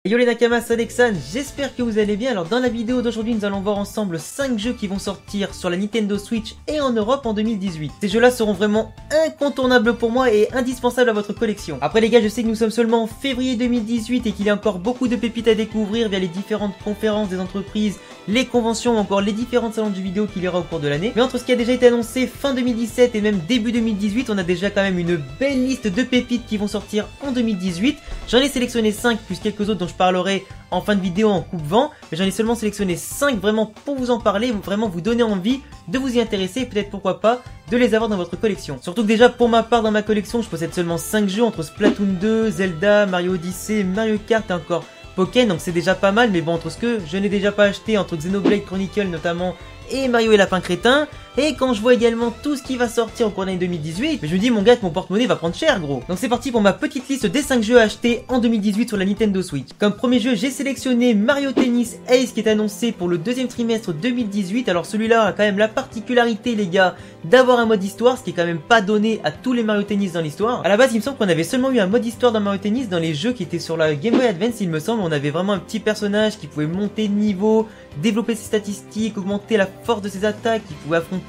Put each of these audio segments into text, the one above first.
Yo les Nakamas, c'est Alexan, j'espère que vous allez bien. Alors dans la vidéo d'aujourd'hui nous allons voir ensemble 5 jeux qui vont sortir sur la Nintendo Switch et en Europe en 2018. Ces jeux là seront vraiment incontournables pour moi et indispensables à votre collection. Après les gars, je sais que nous sommes seulement en février 2018 et qu'il y a encore beaucoup de pépites à découvrir via les différentes conférences des entreprises, les conventions ou encore les différents salons du vidéo qu'il y aura au cours de l'année. Mais entre ce qui a déjà été annoncé fin 2017 et même début 2018, on a déjà quand même une belle liste de pépites qui vont sortir en 2018. J'en ai sélectionné 5 plus quelques autres dont je parlerai en fin de vidéo en coupe-vent, mais j'en ai seulement sélectionné 5 vraiment pour vous en parler, vraiment vous donner envie de vous y intéresser et peut-être pourquoi pas de les avoir dans votre collection. Surtout que déjà pour ma part dans ma collection je possède seulement 5 jeux entre Splatoon 2, Zelda, Mario Odyssey, Mario Kart et encore Pokémon, donc c'est déjà pas mal, mais bon entre ce que je n'ai déjà pas acheté, entre Xenoblade Chronicle notamment et Mario et Lapin Crétin, et quand je vois également tout ce qui va sortir au cours de l'année 2018, je me dis mon gars que mon porte-monnaie va prendre cher gros. Donc c'est parti pour ma petite liste des 5 jeux à acheter en 2018 sur la Nintendo Switch. Comme premier jeu j'ai sélectionné Mario Tennis Ace qui est annoncé pour le deuxième trimestre 2018. Alors celui-là a quand même la particularité les gars d'avoir un mode histoire, ce qui est quand même pas donné à tous les Mario Tennis dans l'histoire. À la base il me semble qu'on avait seulement eu un mode histoire dans Mario Tennis dans les jeux qui étaient sur la Game Boy Advance il me semble. On avait vraiment un petit personnage qui pouvait monter de niveau, développer ses statistiques, augmenter la force de ses attaques, qui pouvait affronter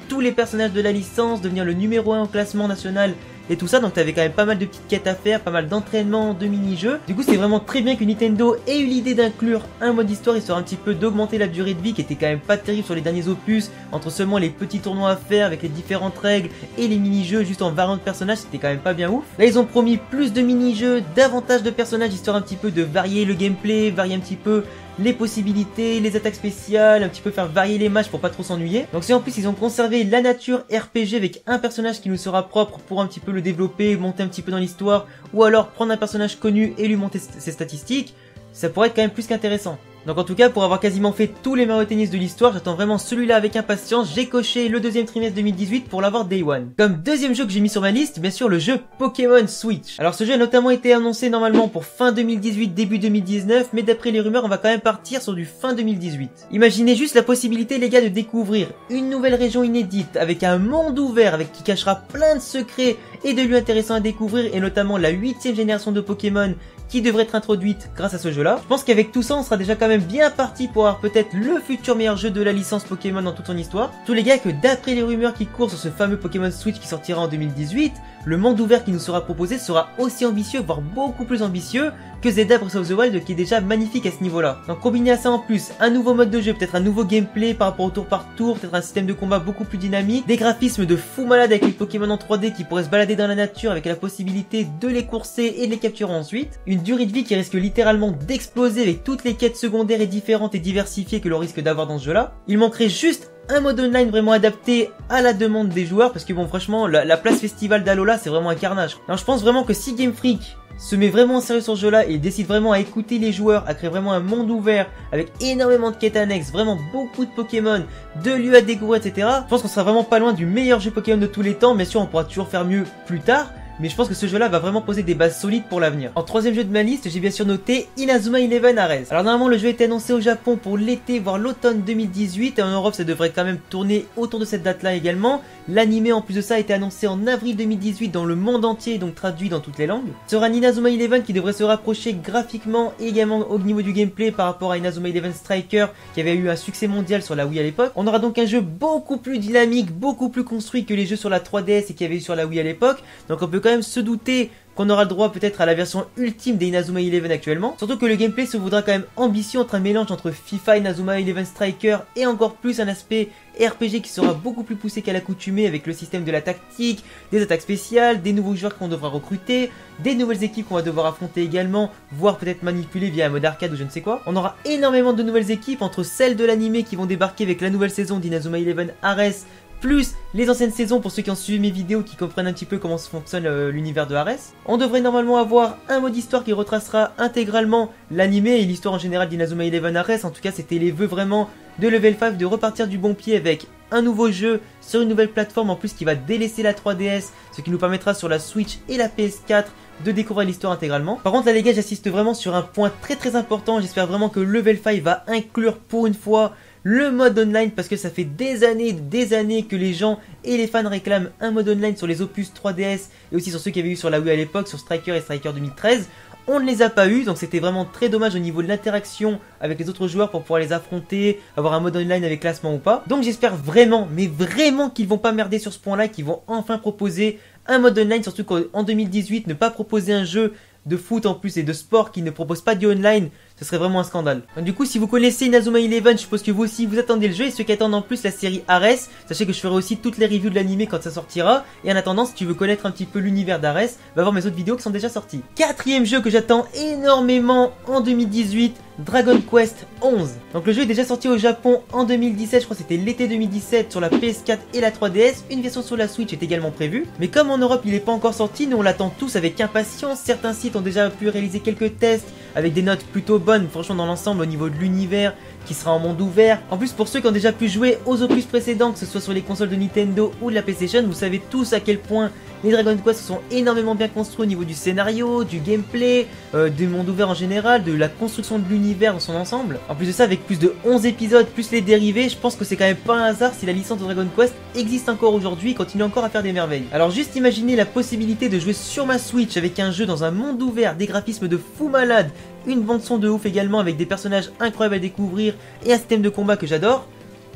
tous les personnages de la licence, devenir le numéro 1 au classement national et tout ça. Donc t'avais quand même pas mal de petites quêtes à faire, pas mal d'entraînement, de mini-jeux. Du coup c'est vraiment très bien que Nintendo ait eu l'idée d'inclure un mode histoire histoire un petit peu d'augmenter la durée de vie qui était quand même pas terrible sur les derniers opus, entre seulement les petits tournois à faire avec les différentes règles et les mini-jeux juste en variant de personnages, c'était quand même pas bien ouf. Là ils ont promis plus de mini-jeux, davantage de personnages histoire un petit peu de varier le gameplay, varier un petit peu les possibilités, les attaques spéciales, un petit peu faire varier les matchs pour pas trop s'ennuyer. Donc si en plus ils ont conservé la nature RPG avec un personnage qui nous sera propre pour un petit peu le développer, monter un petit peu dans l'histoire, ou alors prendre un personnage connu et lui monter ses statistiques, ça pourrait être quand même plus qu'intéressant. Donc en tout cas pour avoir quasiment fait tous les Mario Tennis de l'histoire, j'attends vraiment celui-là avec impatience. J'ai coché le deuxième trimestre 2018 pour l'avoir Day One. Comme deuxième jeu que j'ai mis sur ma liste, bien sûr le jeu Pokémon Switch. Alors ce jeu a notamment été annoncé normalement pour fin 2018, début 2019, mais d'après les rumeurs on va quand même partir sur du fin 2018. Imaginez juste la possibilité les gars de découvrir une nouvelle région inédite avec un monde ouvert avec qui cachera plein de secrets et de lieux intéressants à découvrir, et notamment la 8ème génération de Pokémon qui devrait être introduite grâce à ce jeu là. Je pense qu'avec tout ça on sera déjà quand même bien parti pour avoir peut-être le futur meilleur jeu de la licence Pokémon dans toute son histoire. Tous les gars que d'après les rumeurs qui courent sur ce fameux Pokémon Switch qui sortira en 2018, le monde ouvert qui nous sera proposé sera aussi ambitieux, voire beaucoup plus ambitieux que Zelda Breath of the Wild qui est déjà magnifique à ce niveau là. Donc combiné à ça en plus un nouveau mode de jeu, peut-être un nouveau gameplay par rapport au tour par tour, peut-être un système de combat beaucoup plus dynamique, des graphismes de fou malade avec les Pokémon en 3D qui pourraient se balader dans la nature avec la possibilité de les courser et de les capturer ensuite, une durée de vie qui risque littéralement d'exploser avec toutes les quêtes secondaires et différentes et diversifiées que l'on risque d'avoir dans ce jeu là. Il manquerait juste un mode online vraiment adapté à la demande des joueurs, parce que bon franchement la place festival d'Alola c'est vraiment un carnage. Alors je pense vraiment que si Game Freak se met vraiment en sérieux sur ce jeu là et décide vraiment à écouter les joueurs, à créer vraiment un monde ouvert avec énormément de quêtes annexes, vraiment beaucoup de Pokémon, de lieux à découvrir etc. Je pense qu'on sera vraiment pas loin du meilleur jeu Pokémon de tous les temps. Bien sûr on pourra toujours faire mieux plus tard, mais je pense que ce jeu là va vraiment poser des bases solides pour l'avenir. En troisième jeu de ma liste j'ai bien sûr noté Inazuma Eleven Ares. Alors normalement le jeu était annoncé au Japon pour l'été voire l'automne 2018 et en Europe ça devrait quand même tourner autour de cette date là également. L'anime en plus de ça a été annoncé en avril 2018 dans le monde entier, donc traduit dans toutes les langues. Ce sera Inazuma Eleven qui devrait se rapprocher graphiquement et également au niveau du gameplay par rapport à Inazuma Eleven Striker qui avait eu un succès mondial sur la Wii à l'époque. On aura donc un jeu beaucoup plus dynamique, beaucoup plus construit que les jeux sur la 3DS et qu'il y avait eu sur la Wii à l'époque. Donc on peut quand même se douter qu'on aura le droit peut-être à la version ultime des Inazuma Eleven actuellement. Surtout que le gameplay se voudra quand même ambitieux entre un mélange entre FIFA, Inazuma Eleven Striker et encore plus un aspect RPG qui sera beaucoup plus poussé qu'à l'accoutumée avec le système de la tactique, des attaques spéciales, des nouveaux joueurs qu'on devra recruter, des nouvelles équipes qu'on va devoir affronter également, voire peut-être manipuler via un mode arcade ou je ne sais quoi. On aura énormément de nouvelles équipes entre celles de l'anime qui vont débarquer avec la nouvelle saison d'Inazuma Eleven Ares, plus les anciennes saisons pour ceux qui ont suivi mes vidéos qui comprennent un petit peu comment fonctionne l'univers de Ares. On devrait normalement avoir un mode histoire qui retracera intégralement l'anime et l'histoire en général d'Inazuma Eleven Ares. En tout cas c'était les vœux vraiment de Level 5 de repartir du bon pied avec un nouveau jeu sur une nouvelle plateforme en plus qui va délaisser la 3DS, ce qui nous permettra sur la Switch et la PS4 de découvrir l'histoire intégralement. Par contre là les gars j'insiste vraiment sur un point très important, j'espère vraiment que Level 5 va inclure pour une fois le mode online parce que ça fait des années que les gens et les fans réclament un mode online sur les opus 3DS et aussi sur ceux qui avaient eu sur la Wii à l'époque, sur Striker et Striker 2013. on ne les a pas eu, donc c'était vraiment très dommage au niveau de l'interaction avec les autres joueurs pour pouvoir les affronter, avoir un mode online avec classement ou pas. Donc j'espère vraiment, mais vraiment qu'ils vont pas merder sur ce point-là, qu'ils vont enfin proposer un mode online, surtout qu'en 2018, ne pas proposer un jeu de foot en plus et de sport qui ne propose pas du online, ce serait vraiment un scandale. Donc, du coup, si vous connaissez Inazuma Eleven, je suppose que vous aussi vous attendez le jeu, et ceux qui attendent en plus la série Ares, sachez que je ferai aussi toutes les reviews de l'animé quand ça sortira, et en attendant, si tu veux connaître un petit peu l'univers d'Ares, va voir mes autres vidéos qui sont déjà sorties. Quatrième jeu que j'attends énormément en 2018, Dragon Quest 11. Donc le jeu est déjà sorti au Japon en 2017, je crois que c'était l'été 2017 sur la PS4 et la 3DS, une version sur la Switch est également prévue. Mais comme en Europe il n'est pas encore sorti, nous on l'attend tous avec impatience, certains sites ont déjà pu réaliser quelques tests avec des notes plutôt bonnes, franchement dans l'ensemble au niveau de l'univers qui sera en monde ouvert. En plus pour ceux qui ont déjà pu jouer aux opus précédents, que ce soit sur les consoles de Nintendo ou de la PlayStation, vous savez tous à quel point les Dragon Quest sont énormément bien construits au niveau du scénario, du gameplay, du monde ouvert en général, de la construction de l'univers dans son ensemble. En plus de ça, avec plus de 11 épisodes, plus les dérivés, je pense que c'est quand même pas un hasard si la licence de Dragon Quest existe encore aujourd'hui et continue encore à faire des merveilles. Alors juste imaginez la possibilité de jouer sur ma Switch avec un jeu dans un monde ouvert, des graphismes de fou malade, une bande son de ouf également avec des personnages incroyables à découvrir et un système de combat que j'adore.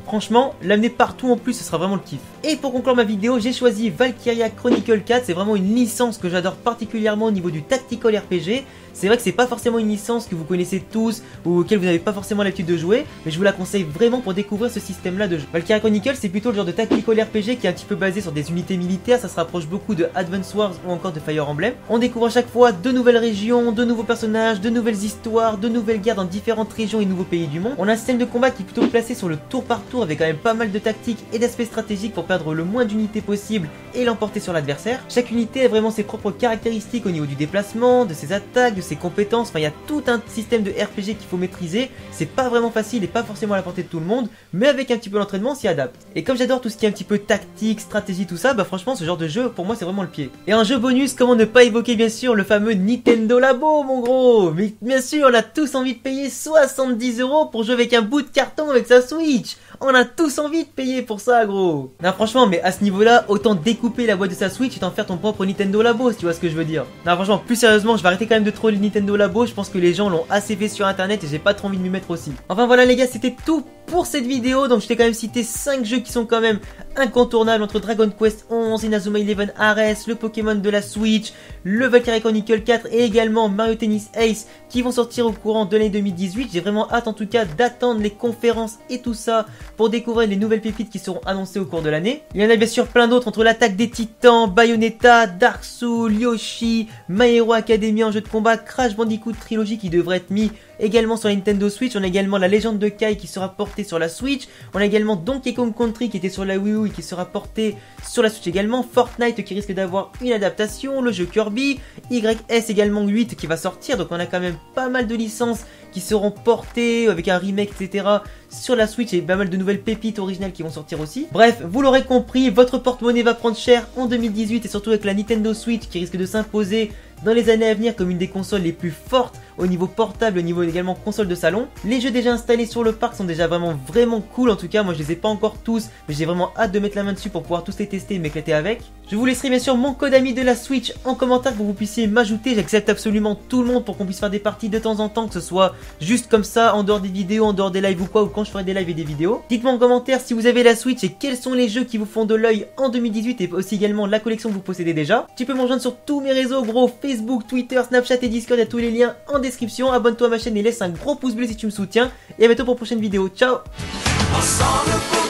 Franchement, l'amener partout en plus, ce sera vraiment le kiff. Et pour conclure ma vidéo, j'ai choisi Valkyria Chronicle 4. C'est vraiment une licence que j'adore particulièrement au niveau du tactical RPG. C'est vrai que c'est pas forcément une licence que vous connaissez tous ou auquel vous n'avez pas forcément l'habitude de jouer, mais je vous la conseille vraiment pour découvrir ce système-là de jeu. Valkyria Chronicle, c'est plutôt le genre de tactical RPG qui est un petit peu basé sur des unités militaires. Ça se rapproche beaucoup de Advance Wars ou encore de Fire Emblem. On découvre à chaque fois de nouvelles régions, de nouveaux personnages, de nouvelles histoires, de nouvelles guerres dans différentes régions et nouveaux pays du monde. On a un système de combat qui est plutôt placé sur le tour par tour avec quand même pas mal de tactiques et d'aspects stratégiques pour perdre le moins d'unités possible et l'emporter sur l'adversaire. Chaque unité a vraiment ses propres caractéristiques au niveau du déplacement, de ses attaques, de ses compétences. Enfin, il y a tout un système de RPG qu'il faut maîtriser. C'est pas vraiment facile et pas forcément à la portée de tout le monde, mais avec un petit peu d'entraînement, on s'y adapte. Et comme j'adore tout ce qui est un petit peu tactique, stratégie, tout ça, bah franchement, ce genre de jeu, pour moi, c'est vraiment le pied. Et en jeu bonus, comment ne pas évoquer bien sûr le fameux Nintendo Labo, mon gros. Mais bien sûr, on a tous envie de payer 70 € pour jouer avec un bout de carton avec sa Switch. On a tous envie de payer pour ça, gros. Non, franchement, mais à ce niveau-là, autant découper la boîte de sa Switch et t'en faire ton propre Nintendo Labo, si tu vois ce que je veux dire. Non, franchement, plus sérieusement, je vais arrêter quand même de troller Nintendo Labo. Je pense que les gens l'ont assez fait sur internet et j'ai pas trop envie de m'y mettre aussi. Enfin voilà les gars, c'était tout pour cette vidéo. Donc je t'ai quand même cité 5 jeux qui sont quand même incontournables entre Dragon Quest 11, Inazuma Eleven Ares, le Pokémon de la Switch, le Valkyria Chronicle 4 et également Mario Tennis Ace qui vont sortir au courant de l'année 2018. J'ai vraiment hâte en tout cas d'attendre les conférences et tout ça pour découvrir les nouvelles pépites qui seront annoncées au cours de l'année. Il y en a bien sûr plein d'autres entre l'attaque des titans, Bayonetta, Dark Souls, Yoshi, My Hero Academia en jeu de combat, Crash Bandicoot Trilogy qui devrait être mis également sur la Nintendo Switch. On a également la légende de Kai qui sera portée sur la Switch. On a également Donkey Kong Country qui était sur la Wii U et qui sera porté sur la Switch également. Fortnite qui risque d'avoir une adaptation. Le jeu Kirby. YS également 8 qui va sortir. Donc on a quand même pas mal de licences qui seront portées avec un remake etc. sur la Switch et pas mal de nouvelles pépites originales qui vont sortir aussi. Bref, vous l'aurez compris, votre porte-monnaie va prendre cher en 2018 et surtout avec la Nintendo Switch qui risque de s'imposer dans les années à venir comme une des consoles les plus fortes au niveau portable, au niveau également console de salon. Les jeux déjà installés sur le parc sont déjà vraiment cool. En tout cas, moi je les ai pas encore tous, mais j'ai vraiment hâte de mettre la main dessus pour pouvoir tous les tester et m'éclater avec. Je vous laisserai bien sûr mon code ami de la Switch en commentaire pour que vous puissiez m'ajouter. J'accepte absolument tout le monde pour qu'on puisse faire des parties de temps en temps, que ce soit juste comme ça, en dehors des vidéos, en dehors des lives ou quoi, ou quand je ferai des lives et des vidéos. Dites-moi en commentaire si vous avez la Switch et quels sont les jeux qui vous font de l'œil en 2018 et aussi également la collection que vous possédez déjà. Tu peux me rejoindre sur tous mes réseaux, gros, Facebook, Twitter, Snapchat et Discord, il y a tous les liens en description. Abonne-toi à ma chaîne et laisse un gros pouce bleu si tu me soutiens. Et à bientôt pour une prochaine vidéo. Ciao. Ensemble.